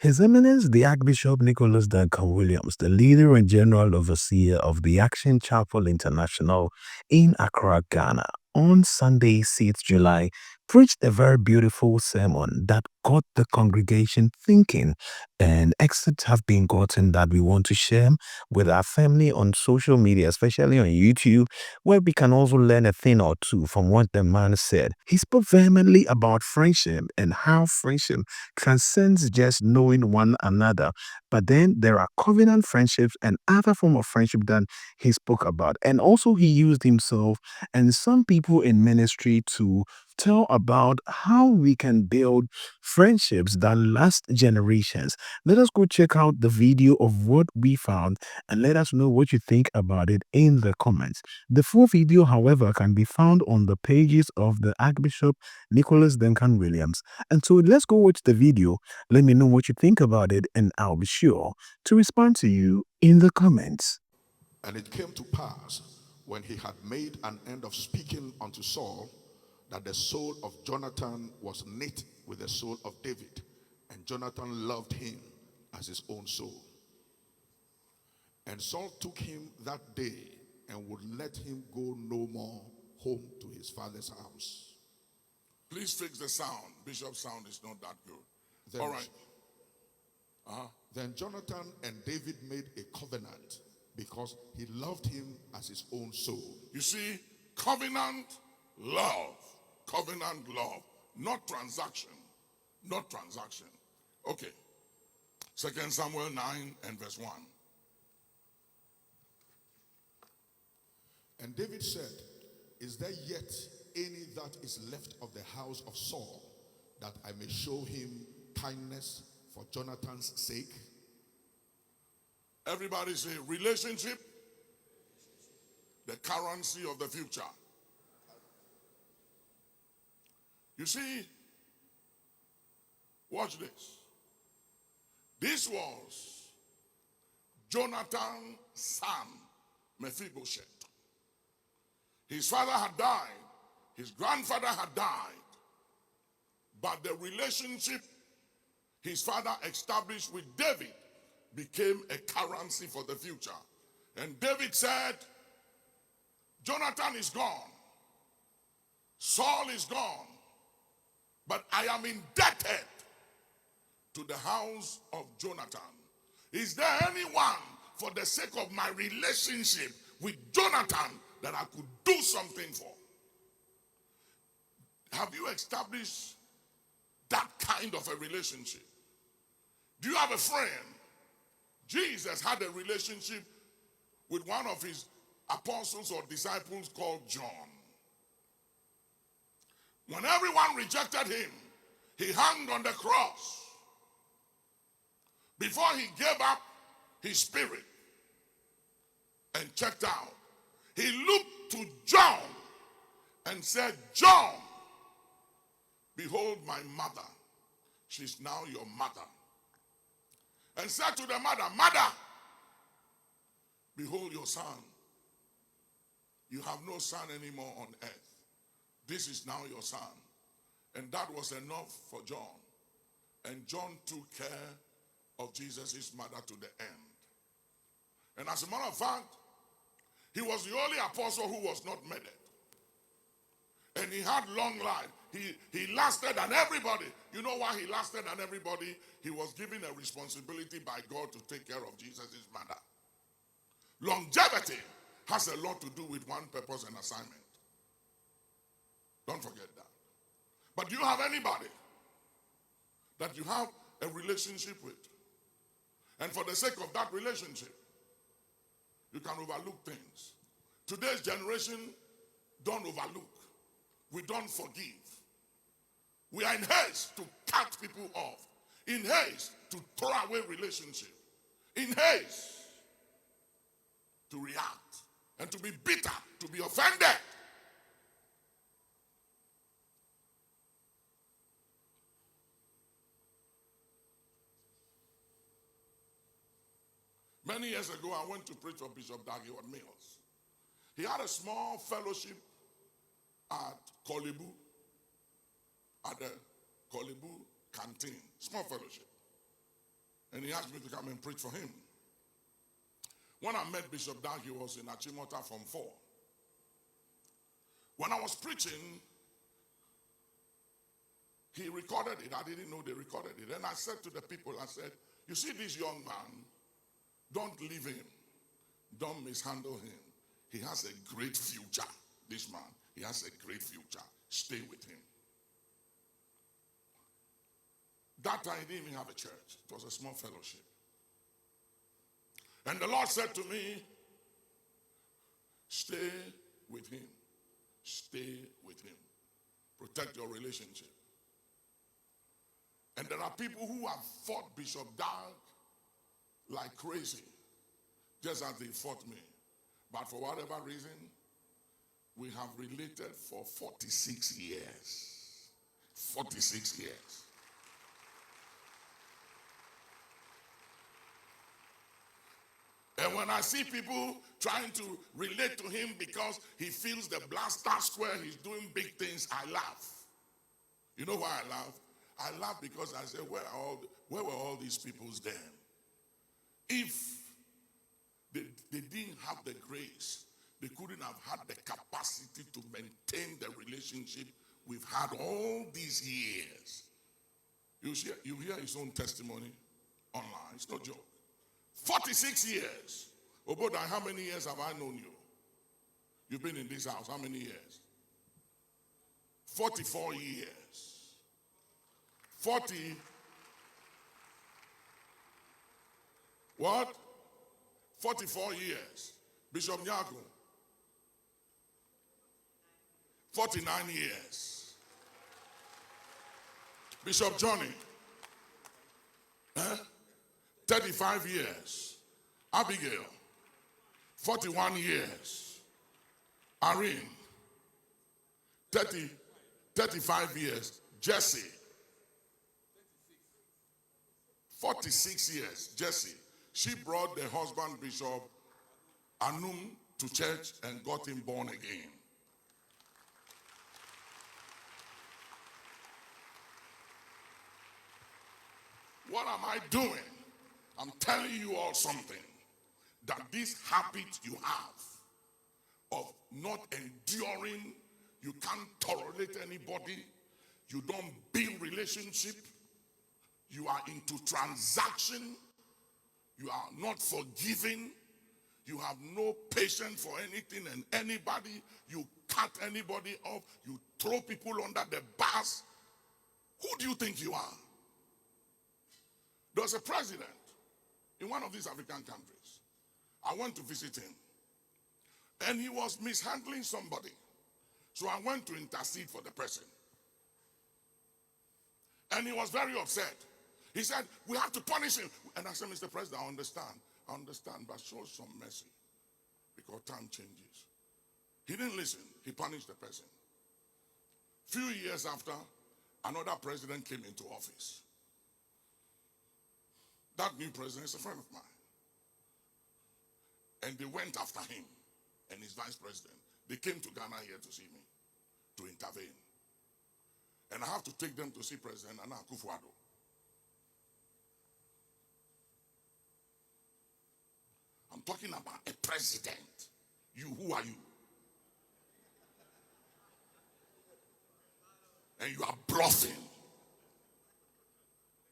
His Eminence the Archbishop Nicholas Duncan Williams, the leader and general overseer of the Action Chapel International in Accra, Ghana, on Sunday, 6th July, preached a very beautiful sermon that got the congregation thinking. And excerpts have been gotten that we want to share with our family on social media, especially on YouTube, where we can also learn a thing or two from what the man said. He spoke vehemently about friendship and how friendship transcends just knowing one another. But then there are covenant friendships and other form of friendship that he spoke about. And also he used himself and some people in ministry to tell about how we can build friendships that last generations. Let us go check out the video of what we found and let us know what you think about it in the comments. The full video, however, can be found on the pages of the Archbishop Nicholas Duncan Williams. And so let's go watch the video. Let me know what you think about it, and I'll be sure to respond to you in the comments. And it came to pass, when he had made an end of speaking unto Saul, that the soul of Jonathan was knit with the soul of David, and Jonathan loved him as his own soul. And Saul took him that day and would let him go no more home to his father's house. Please fix the sound. Bishop's sound is not that good. Then, All right. Then Jonathan and David made a covenant because he loved him as his own soul. You see, covenant love. Covenant love. Not transaction. Not transaction. Okay. 2 Samuel 9 and verse 1. And David said, is there yet any that is left of the house of Saul, that I may show him kindness for Jonathan's sake? Everybody say relationship, the currency of the future. You see, watch this. This was Jonathan's son, Mephibosheth. His father had died. His grandfather had died. But the relationship his father established with David became a currency for the future. And David said, Jonathan is gone. Saul is gone. But I am indebted to the house of Jonathan. Is there anyone, for the sake of my relationship with Jonathan, that I could do something for? Have you established that kind of a relationship? Do you have a friend? Jesus had a relationship with one of his apostles or disciples called John. When everyone rejected him, he hung on the cross. Before he gave up his spirit and checked out, he looked to John and said, John, behold my mother. She's now your mother. And said to the mother, Mother, behold your son. You have no son anymore on earth. This is now your son. And that was enough for John. And John took care of Jesus' mother to the end. And as a matter of fact, he was the only apostle who was not murdered. And he had long life. He lasted than everybody. You know why he lasted than everybody? He was given a responsibility by God to take care of Jesus' mother. Longevity has a lot to do with one purpose and assignment. Don't forget that. But do you have anybody that you have a relationship with? And for the sake of that relationship, you can overlook things. Today's generation don't overlook. We don't forgive. We are in haste to cut people off. In haste to throw away relationship. In haste to react and to be bitter, to be offended. Many years ago, I went to preach for Bishop Duncan Williams. He had a small fellowship at Kolibu, at the Kolibu canteen. Small fellowship. and he asked me to come and preach for him. When I met Bishop Duncan, he was in Achimota from 4. When I was preaching, he recorded it. I didn't know they recorded it. And I said to the people, I said, you see this young man, don't leave him. Don't mishandle him. He has a great future, this man. He has a great future. Stay with him. That time he didn't even have a church. It was a small fellowship. And the Lord said to me, stay with him. Stay with him. Protect your relationship. And there are people who have fought Bishop Dag like crazy, just as they fought me. But for whatever reason, we have related for 46 years. 46 years. And when I see people trying to relate to him because he feels the blaster square, he's doing big things, I laugh. You know why I laugh? I laugh because I say, where were all these peoples then? If they didn't have the grace, they couldn't have had the capacity to maintain the relationship we've had all these years. You hear his own testimony online. It's no joke. 46 years. Oboda, how many years have I known you? You've been in this house. How many years? 44 years. 40. What? 44 years. Bishop Nyago. 49 years. Bishop Johnny. 35 years. Abigail. 41 years. Irene. 35 years. Jesse. 46 years. Jesse. She brought the husband, Bishop Anum, to church and got him born again. What am I doing? I'm telling you all something. That this habit you have of not enduring, you can't tolerate anybody, you don't build relationship, you are into transaction, you are not forgiving, you have no patience for anything and anybody, you cut anybody off, you throw people under the bus. Who do you think you are? There was a president in one of these African countries. I went to visit him. And he was mishandling somebody. So I went to intercede for the person. And he was very upset. He said, we have to punish him. And I said, Mr. President, I understand, but show some mercy. Because time changes. He didn't listen. He punished the person. Few years after, another president came into office. That new president is a friend of mine. And they went after him and his vice president. They came to Ghana here to see me, to intervene. And I have to take them to see President Nana Akufo-Addo. I'm talking about a president. You, who are you? And you are bluffing.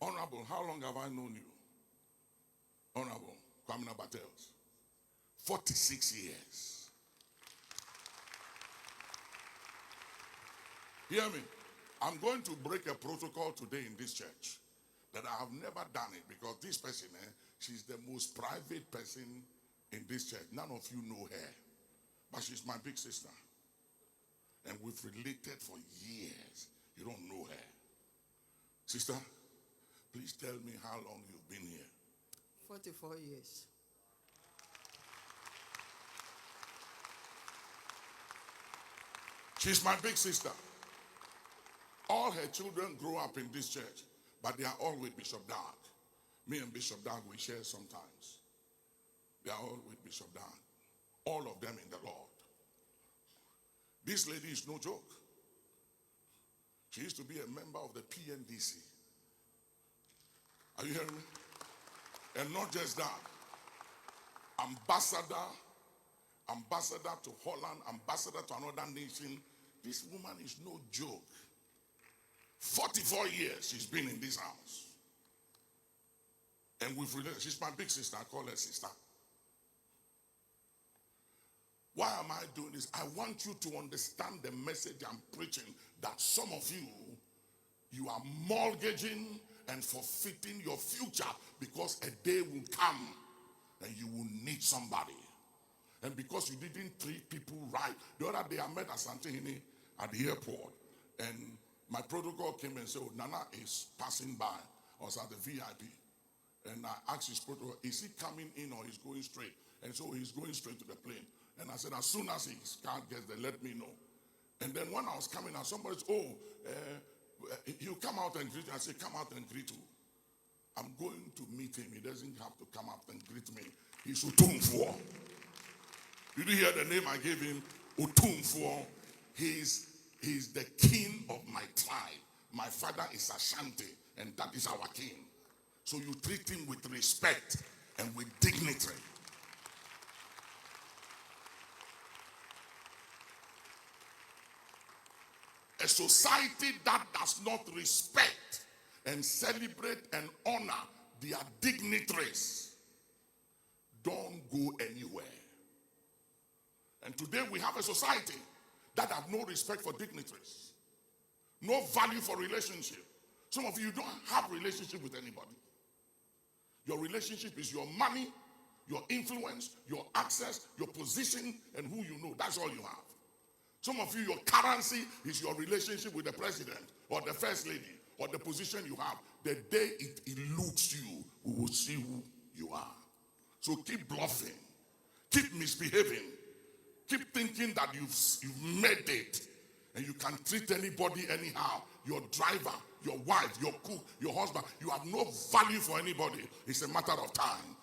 Honorable, how long have I known you? Honorable Kwamina Battles. 46 years. Hear me. I'm going to break a protocol today in this church that I have never done it because this person, she's the most private person in this church. None of you know her, but she's my big sister. And we've related for years. You don't know her. Sister, please tell me how long you've been here. 44 years. She's my big sister. All her children grow up in this church, but they are all with Bishop Dag. Me and Bishop Dag, we share sometimes. They are all with Bishop Dag. All of them in the Lord. This lady is no joke. She used to be a member of the PNDC. Are you hearing me? And not just that, ambassador to Holland, ambassador to another nation. This woman is no joke. 44 years she's been in this house. And we've related. She's my big sister. I call her sister. Why am I doing this? I want you to understand the message I'm preaching, that some of you are mortgaging and forfeiting your future because a day will come and you will need somebody. And because you didn't treat people right. The other day I met Asantehene at the airport, and my protocol came and said, oh, Nana is passing by. I was at the VIP. And I asked his protocol, is he coming in or he's going straight? And so he's going straight to the plane. And I said, as soon as his car gets there, let me know. And then when I was coming out, somebody said, he'll come out and greet you. I said, come out and greet you. I'm going to meet him. He doesn't have to come out and greet me. He's Otumfuo. Did you hear the name I gave him? Otumfuo. He's the king of my tribe. My father is Ashanti, and that is our king. So you treat him with respect and with dignity. A society that does not respect and celebrate and honor their dignitaries don't go anywhere. And today we have a society that have no respect for dignitaries, no value for relationship. Some of you don't have relationship with anybody. Your relationship is your money, your influence, your access, your position, and who you know. That's all you have. Some of you, your currency is your relationship with the president or the first lady or the position you have. The day it eludes you, we will see who you are. So keep bluffing, keep misbehaving, keep thinking that you've made it and you can treat anybody anyhow. Your driver, your wife, your cook, your husband, you have no value for anybody. It's a matter of time